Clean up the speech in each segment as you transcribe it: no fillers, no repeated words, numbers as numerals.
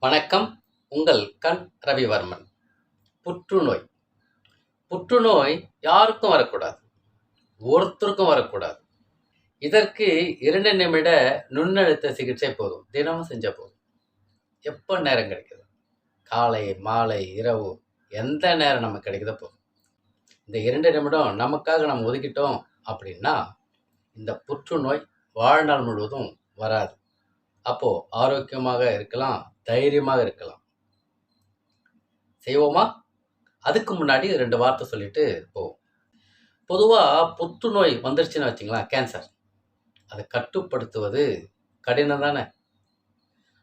வணக்கம். உங்கள் கண் ரவிவர்மன். புற்றுநோய். புற்றுநோய் யாருக்கும் வரக்கூடாது. ஒருத்தருக்கும் வரக்கூடாது. இதற்கு 2 நிமிட நுண்ணழுத்த சிகிச்சை போதும். தினமும் செஞ்சா போதும். எப்ப நேரம் கிடைக்குதோ, காலை, மாலை, இரவு எந்த நேரம் நமக்கு கிடைக்குதோ போதும். இந்த 2 நிமிடம் நமக்காக நம்ம ஒதுக்கிட்டோம் அப்படின்னா, இந்த புற்றுநோய் வாழ்நாள் முழுவதும் வராது. அப்போ ஆரோக்கியமாக இருக்கலாம், தைரியமாக இருக்கலாம். செய்வோமா? அதுக்கு முன்னாடி 2 வார்த்தை சொல்லிட்டு போவோம். பொதுவா புற்றுநோய் வந்துருச்சுன்னு வச்சுங்களேன், கேன்சர். அத கட்டுப்படுத்துவது கடினம் தானே!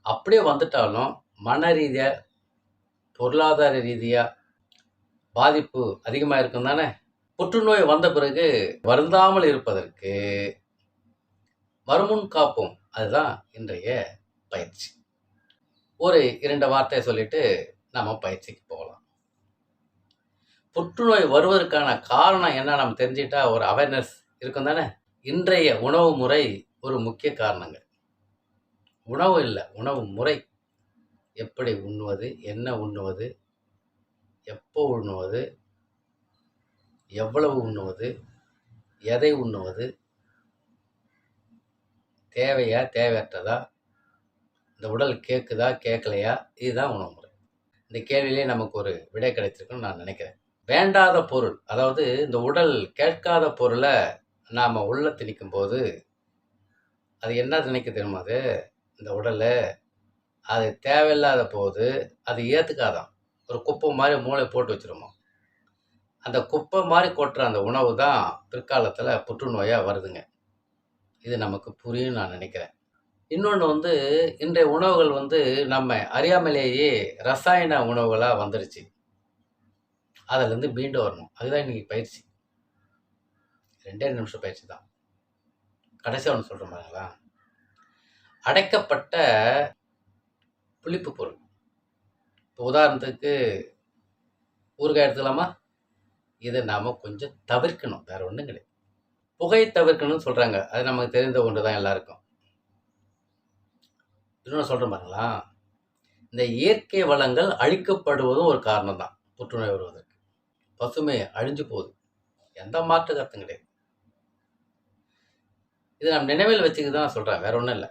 அப்படியே வந்துட்டாலும் மன ரீதியா, பொருளாதார ரீதியா பாதிப்பு அதிகமா இருக்கும் தானே! புற்றுநோய் வந்த பிறகு வருந்தாமல் இருப்பதற்கு வருமுன் காப்போம். அதுதான் இன்றைய பயிற்சி. ஒரு 2 வார்த்தைய சொல்லிட்டு நாம பயிற்சிக்கு போகலாம். புற்றுநோய் வருவதற்கான காரணம் என்ன நம்ம தெரிஞ்சுக்கிட்டா ஒரு அவேர்னஸ் இருக்கும் தானே! இன்றைய உணவு முறை ஒரு முக்கிய காரணங்க. உணவு இல்ல, உணவு முறை. எப்படி உண்ணுவது? என்ன உண்ணுவது? எப்போ உண்ணுவது? எவ்வளவு உண்ணுவது? எதை உண்ணுவது? தேவையா? தேவையற்றதா? இந்த உடல் கேட்குதா? கேட்கலையா? இதுதான் உணவு முறை. இந்த கேள்வியிலே நமக்கு ஒரு விடை கிடைச்சிருக்குன்னு நான் நினைக்கிறேன். வேண்டாத பொருள், அதாவது இந்த உடல் கேட்காத பொருள நாம உள்ள திணிக்கும்போது, அது என்ன நினைக்குது தெரியுமா அது? இந்த உடலு, அது தேவையில்லாத போது அது ஏத்துக்காதாம். ஒரு குப்பை மாரி மூளைய போட்டு வச்சுருமாம். அந்த குப்பை மாரி கொட்டுற அந்த உணவு தான் பிற்காலத்தில புற்றுநோயா வருதுங்க. இது நமக்கு புரியும்னு நான் நினைக்கிறேன். இன்னொன்னு வந்து, இன்றைய உணவுகள் வந்து நம்ம அறியாமலேயே ரசாயன உணவுகளா வந்துருச்சு. அதிலிருந்து மீண்டு வரணும். அதுதான் இன்னைக்கு பயிற்சி. 2 நிமிஷம் பயிற்சி தான். கடைசியா ஒண்ணு சொல்றேன் பாருங்களா. அடைக்கப்பட்ட புளிப்பு பொருள். இப்போ உதாரணத்துக்கு ஊறுகாய் எடுத்துக்கலாமா? இத நாம கொஞ்சம் தவிர்க்கணும். வேற ஒண்ணும் கிடையாது. புகை தவிர்க்கணும்னு சொல்றாங்க. அது நமக்கு தெரிந்த ஒன்று தான் எல்லாருக்கும். இன்னொன்னு சொல்றேன் பாருங்களா. இந்த இயற்கை வளங்கள் அழிக்கப்படுவதும் ஒரு காரணம் தான் புற்றுநோய் வருவதற்கு. பசுமை அழிஞ்சு போகுது. எந்த மாற்று கருத்தும் கிடையாது. இத நம்ம நினைவில் வச்சுக்க தான் சொல்றேன். வேற ஒண்ணும் இல்ல.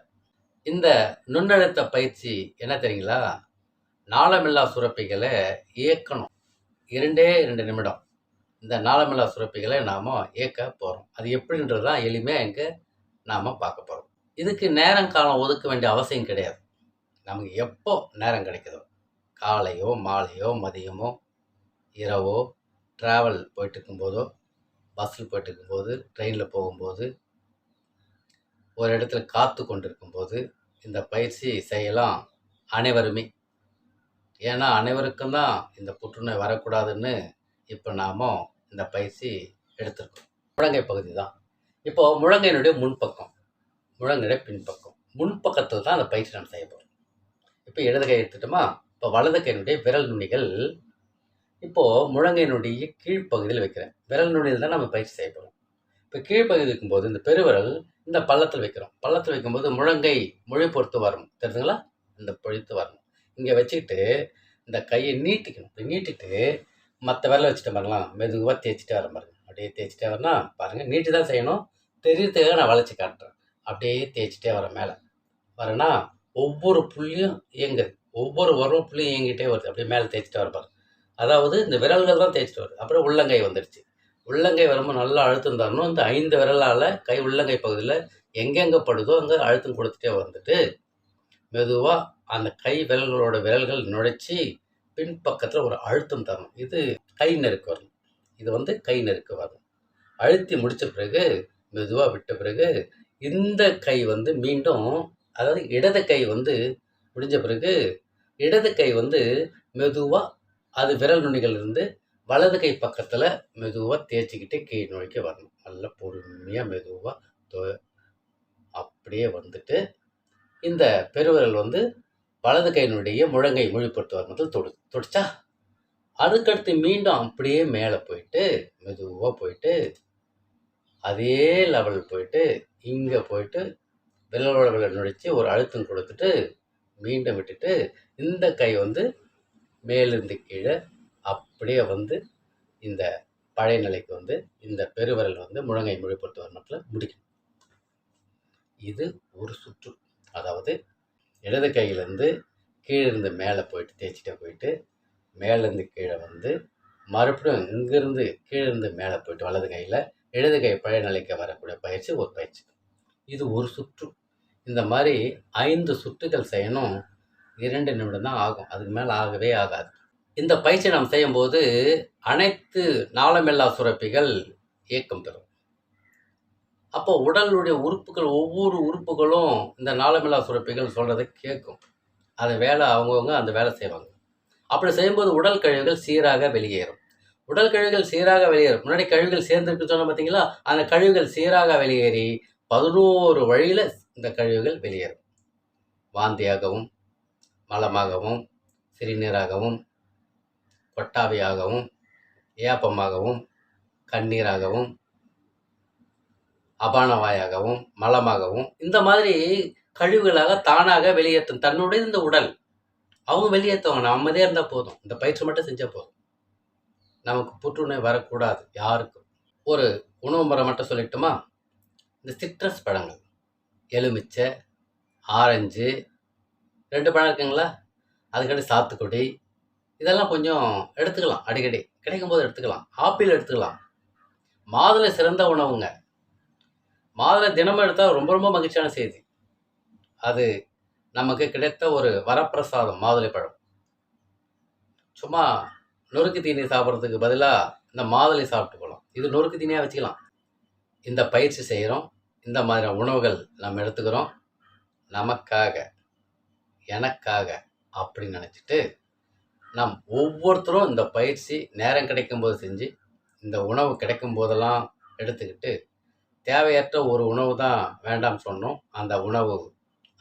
இந்த நுண்ணழுத்த பயிற்சி என்ன தெரியுங்களா? நாளமில்லா சுரப்பிகள இயக்கணும். 2 நிமிடம். இந்த நாளமில்லா சுரப்பிகளை நாம இயக்க போறோம். அது எப்படின்றது தான் எளிமையா இங்க நாம பார்க்க போறோம். இதுக்கு நேரம், காலம் ஒதுக்க வேண்டிய அவசியம் கிடையாது. நமக்கு எப்போ நேரம் கிடைக்குதோ, காலையோ, மாலையோ, மதியமோ, இரவோ, டிராவல் போயிட்டு இருக்கும்போதோ, பஸ்ஸில போயிட்டு இருக்கும்போது, ட்ரெயின்ல போகும்போது, ஒரு இடத்துல காத்து கொண்டிருக்கும்போது, இந்த பயிற்சி செய்யலாம் அனைவருமே. ஏன்னா, அனைவருக்கும் தான் இந்த புற்றுநோய் வரக்கூடாதுன்னு இப்ப நாம இந்த பயிற்சி எடுத்திருக்கோம். முழங்கை பகுதி தான். இப்போ முழங்கையினுடைய முன்பக்கம், முழங்கையுடைய பின்பக்கம். முன்பக்கத்துல தான் அந்த பயிற்சி நம்ம செய்ய போறோம். இப்போ இடது கை எடுத்துட்டோமா? இப்போ வலது கையினுடைய விரல் நுனிகள் இப்போ முழங்கையினுடைய கீழ்ப்பகுதியில் வைக்கிறேன். விரல் நுனியில தான் நம்ம பயிற்சி செய்ய போறோம். இப்போ கீழ்ப்பகுதி வைக்கும்போது இந்த பெருவிரல் இந்த பள்ளத்தில் வைக்கிறோம். பள்ளத்தில் வைக்கும்போது முழங்கை மொழி பொறுத்து வரணும். தெரியுதுங்களா? இந்த பொழித்து வரணும். இங்க வச்சுக்கிட்டு இந்த கையை நீட்டிக்கணும். இப்படி நீட்டிட்டு மத்த விரல வச்சுட்டு பாருங்களேன், மெதுவா தேய்ச்சுட்டே வரேன் பாருங்க. அப்படியே தேய்ச்சுட்டே வரேன்னா பாருங்க, நீட்டி தான் செய்யணும். தெரியறதுக்காக நான் வளைச்சு காட்டுறேன். அப்படியே தேய்ச்சுட்டே வரேன் மேல. வரேன்னா ஒவ்வொரு புள்ளியும் இயங்குது. ஒவ்வொரு புள்ளியும் இயங்கிட்டே வருது. அப்படியே மேல தேய்ச்சுட்டே வரேன் பாருங்க. அதாவது இந்த விரல்கள் தான் தேய்ச்சுட்டு வருது. அப்புறம் உள்ளங்கை வந்துருச்சு. உள்ளங்கை வரும்போது நல்லா அழுத்தம் தரணும். இந்த 5 விரலால கை உள்ளங்கை பகுதியில எங்கெங்க படுதோ அங்க அழுத்தம் கொடுத்துட்டே வந்துட்டு, மெதுவா அந்த கை விரல்களோட விரல்கள் நுழைச்சு பின்பக்கத்துல ஒரு அழுத்தம் தரணும். இது கை நெருக்கு வரணும். இது வந்து கை நெருக்கு வரணும். அழுத்தி முடிச்ச பிறகு, மெதுவா விட்ட பிறகு, இந்த கை வந்து மீண்டும், அதாவது இடது கை வந்து முடிஞ்ச பிறகு, இடது கை வந்து மெதுவா அது விரல் நுனிகள் இருந்து வலது கை பக்கத்துல மெதுவா தேய்ச்சிக்கிட்டு கீழ் நோக்கி வரணும். நல்லா பொறுமையா மெதுவா தொ அப்படியே வந்துட்டு, இந்த பெருவிரல் வந்து வலது கையினுடைய முழங்கை மொழிபொறுத்து வரும்போது தொடுச்சா, அதுக்கடுத்து மீண்டும் அப்படியே மேல போயிட்டு, மெதுவா போயிட்டு, அதே லெவல் போயிட்டு, இங்க போயிட்டு விரலோட விரல் நுழைச்சு ஒரு அழுத்தம் கொடுத்துட்டு, மீண்டும் விட்டுட்டு இந்த கை வந்து மேலிருந்து கீழே அப்படியே வந்து இந்த பழைய நிலைக்கு வந்து இந்த பெருவிரல் வந்து முழங்கை முழுப்படுத்துவது மட்டும் முடிக்கணும். இது ஒரு சுற்று. அதாவது இடது கையிலேருந்து கீழிருந்து மேலே போயிட்டு தேய்ச்சிட்டே போயிட்டு மேலேருந்து கீழே வந்து மறுபடியும் இங்கேருந்து கீழிருந்து மேலே போயிட்டு வலது கையில் இடது கை பழைய நிலைக்கு வரக்கூடிய பயிற்சி ஒரு பயிற்சி. இது ஒரு சுற்று. இந்த மாதிரி 5 சுற்றுகள் செய்யணும். 2 நிமிடம் தான் ஆகும். அதுக்கு மேலே ஆகவே ஆகாது. இந்த பயிற்சி நாம் செய்யும்போது அனைத்து நாளமில்லா சுரப்பிகள் இயக்கம் பெறும். அப்போ உடலுடைய உறுப்புகள் ஒவ்வொரு உறுப்புகளும் இந்த நாளமில்லா சுரப்பிகள் சொல்றதை கேட்கும். அதை வேலை அவங்கவுங்க அந்த வேலை செய்வாங்க. அப்படி செய்யும்போது உடல் கழிவுகள் சீராக வெளியேறும். உடல் கழிவுகள் சீராக வெளியேறும். முன்னாடி கழிவுகள் சேர்ந்துருக்கு சொன்ன பார்த்தீங்களா, அந்த கழிவுகள் சீராக வெளியேறி 11 வழியில் இந்த கழிவுகள் வெளியேறும். வாந்தியாகவும், மலமாகவும், சிறுநீராகவும், கொட்டாவியாகவும், ஏப்பமாகவும், கண்ணீராகவும், அபானவாயாகவும், மலமாகவும் இந்த மாதிரி கழிவுகளாக தானாக வெளியேற்றும் தன்னுடைய இந்த உடல் அவங்க வெளியேற்றுவாங்க. நம்மதே இருந்தால் போதும். இந்த பயிற்சி மட்டும் செஞ்சால் போதும். நமக்கு புற்றுநோய் வரக்கூடாது யாருக்கும். ஒரு உணவு முறை மட்டும் சொல்லிட்டுமா, இந்த சிட்ரஸ் பழங்கள், எலுமிச்சை, ஆரஞ்சு 2 பழம் இருக்குங்களா, அதுக்கடுத்து சாத்துக்குடி, இதெல்லாம் கொஞ்சம் எடுத்துக்கலாம். அடிக்கடி கிடைக்கும்போது எடுத்துக்கலாம். ஆப்பிள் எடுத்துக்கலாம். மாதுளை சிறந்த உணவுங்க. மாதுளை தினமும் எடுத்தால் ரொம்ப ரொம்ப மகிழ்ச்சியான செய்தி. அது நமக்கு கிடைத்த ஒரு வரப்பிரசாதம். மாதுளை பழம் சும்மா நொறுக்கு தீனி சாப்பிட்றதுக்கு பதிலாக இந்த மாதுளை சாப்பிட்டு போகலாம். இது நொறுக்கு தீனியாக வச்சுக்கலாம். இந்த பயிற்சி செய்கிறோம். இந்த மாதிரி உணவுகள் நம்ம எடுத்துக்கிறோம். நமக்காக, எனக்காக அப்படின்னு நினச்சிட்டு நாம் ஒவ்வொருத்தரும் இந்த பயிற்சி நேரம் கிடைக்கும்போது செஞ்சு, இந்த உணவு கிடைக்கும் போதெல்லாம் எடுத்துக்கிட்டு, தேவையற்ற ஒரு உணவு தான் வேண்டாம்னு சொன்னோம். அந்த உணவு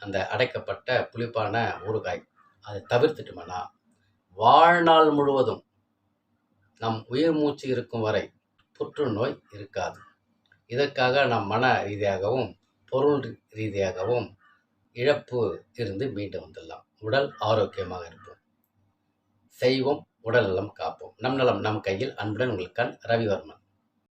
அந்த அடைக்கப்பட்ட புளிப்பான ஊறுகாய் அதை தவிர்த்துட்டோம்னா வாழ்நாள் முழுவதும் நம் உயிர் மூச்சு இருக்கும் வரை புற்றுநோய் இருக்காது. இதற்காக நாம் மன ரீதியாகவும் பொருள் ரீதியாகவும் இழப்பு இருந்து மீண்டு வந்துடலாம். உடல் ஆரோக்கியமாக இருப்போம். செய்வோம், உடல் நலம் காப்போம். நம் நலம் நம் கையில். அன்புடன் உங்கள் கண் ரவிவர்மன்.